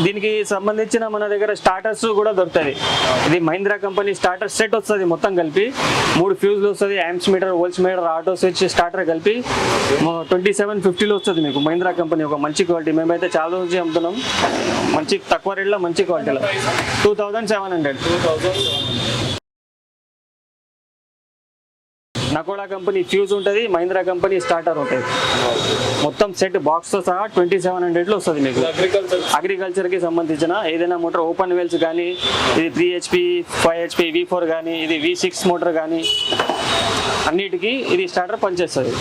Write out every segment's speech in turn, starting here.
దీనికి సంబంధించిన మన దగ్గర స్టార్టర్స్ కూడా దొరుకుతుంది. ఇది మహీంద్రా కంపెనీ స్టార్టర్ సెట్ వస్తుంది మొత్తం కలిపి. 3 ఫ్యూజ్లు వస్తుంది, amps meter, volts meter, auto switch, starter కలిపి 2750లో వస్తుంది మీకు. మహీంద్రా కంపెనీ ఒక మంచి క్వాలిటీ. మేమైతే చాలా రోజు అమ్ముతున్నాం మంచి తక్కువ రేట్లో మంచి క్వాలిటీలో. 2700. నకోడా కంపెనీ ఫ్యూజ్ ఉంటుంది, మహీంద్రా కంపెనీ స్టార్టర్ ఉంటుంది. మొత్తం సెట్ బాక్స్తో సహా 2700లో వస్తుంది మీకు. అగ్రికల్చర్కి సంబంధించిన ఏదైనా మోటార్, ఓపెన్ వెల్స్ కానీ, ఇది 3 HP 5 HP V4 కానీ, ఇది V6 మోటార్ కానీ, అన్నిటికీ ఇది స్టార్టర్ పనిచేస్తుంది.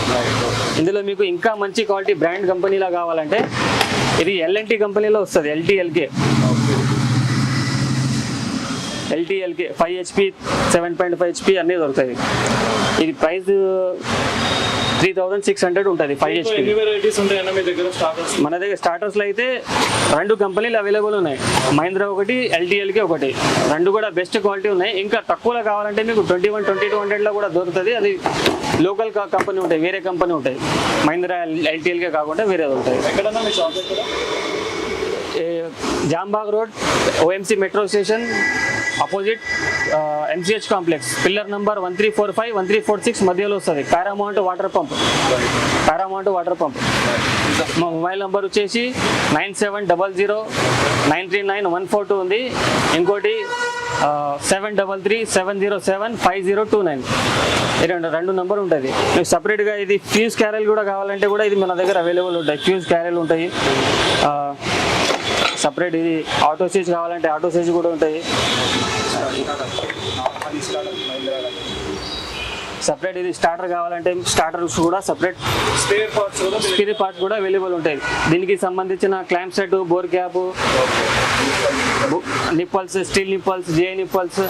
ఇందులో మీకు ఇంకా మంచి క్వాలిటీ బ్రాండ్ కంపెనీలో కావాలంటే ఇది LNT కంపెనీలో వస్తుంది. LTLK 5 HP 7.5 HP అన్నీ దొరుకుతాయి. ఇది ప్రైస్ 3600 ఉంటుంది 5 HP. మన దగ్గర స్టార్టర్స్లో అయితే 2 కంపెనీలు అవైలబుల్ ఉన్నాయి. మహీంద్రా ఒకటి, LTLK ఒకటి. 2 కూడా బెస్ట్ క్వాలిటీ ఉన్నాయి. ఇంకా తక్కువలో కావాలంటే మీకు 2200లో కూడా దొరుకుతుంది. అది లోకల్ కంపెనీ ఉంటాయి, వేరే కంపెనీ ఉంటాయి. మహీంద్రా LTLK కాకుండా వేరేది ఉంటాయి. Jambagh road, OMC metro station opposite MCH complex, pillar number 1345 1346 మధ్యలో వస్తుంది. Paramount water pump. మా మొబైల్ నెంబర్ వచ్చేసి 9700939142 ఉంది. ఇంకోటి 7337075029. ఈ రెండు నెంబర్ ఉంటుంది. మీకు సపరేట్గా ఇది ఫ్యూజ్ క్యారెల్ కూడా కావాలంటే కూడా ఇది మన దగ్గర అవైలబుల్ ఉంటాయి. ఫ్యూజ్ క్యారెల్ ఉంటాయి. సపరేట్ ఇది ఆటో స్విచ్ కావాలంటే ఆటో స్విచ్ కూడా ఉంటాయి. సపరేట్ ఇది స్టార్టర్ కావాలంటే స్టార్టర్స్ కూడా సపరేట్ స్పేర్ పార్ట్స్ కూడా అవైలబుల్ ఉంటాయి. దీనికి సంబంధించిన clamp set, bore cap, nipples, steel nipples, GI nipples,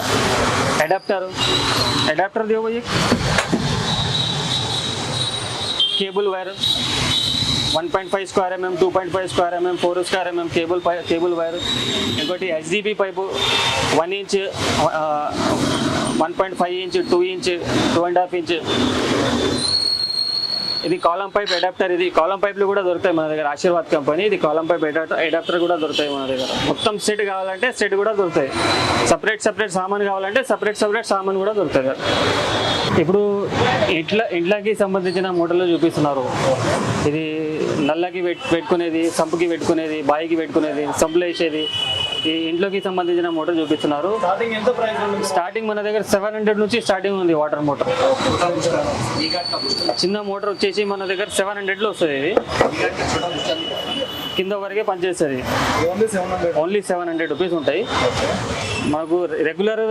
adapter दियो भाई, cable wire 1.5 square mm, 2.5 square mm, 4 square mm cable wire. इंकोटी HDB pipe 1 inch, 1.5 inch, 2 inch, 2.5 inch. ఇది column pipe adapter. ఇది కాలం పైప్లు కూడా దొరుకుతాయి మన దగ్గర. ఆశీర్వాద్ కంపెనీ. ఇది కాలం పైప్ అడాప్టర్ కూడా దొరుకుతాయి మన దగ్గర. మొత్తం సెట్ కావాలంటే సెట్ కూడా దొరుకుతాయి. సపరేట్ సామాన్ కావాలంటే సపరేట్ సామాన్ కూడా దొరుకుతుంది. ఇప్పుడు ఇంట్లోకి సంబంధించిన మోటార్లు చూపిస్తున్నారు. ఇది నల్లకి పెట్టుకునేది, సంపుకి పెట్టుకునేది, బాయికి పెట్టుకునేది, సంపులు వేసేది, ఈ ఇంట్లోకి సంబంధించిన మోటార్ చూపిస్తున్నారు. స్టార్టింగ్ మన దగ్గర 700 నుంచి స్టార్టింగ్ ఉంది వాటర్ మోటార్. చిన్న మోటార్ వచ్చేసి మన దగ్గర 700లో వస్తుంది. ఇది కింద వరకే పనిచేస్తుంది. ఓన్లీ 700 రూపీస్ ఉంటాయి. మనకు రెగ్యులర్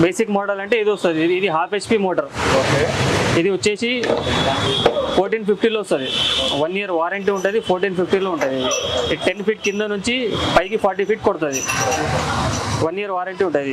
బేసిక్ మోడల్ అంటే ఇది వస్తుంది. ఇది 1/2 HP మోటార్. ఇది వచ్చేసి 1450లో వస్తుంది. 1 year వారంటీ ఉంటుంది. 1450లో ఉంటుంది. ఇది 10 feet కింద నుంచి పైకి 40 feet కొడుతుంది. 1 year వారంటీ ఉంటుంది.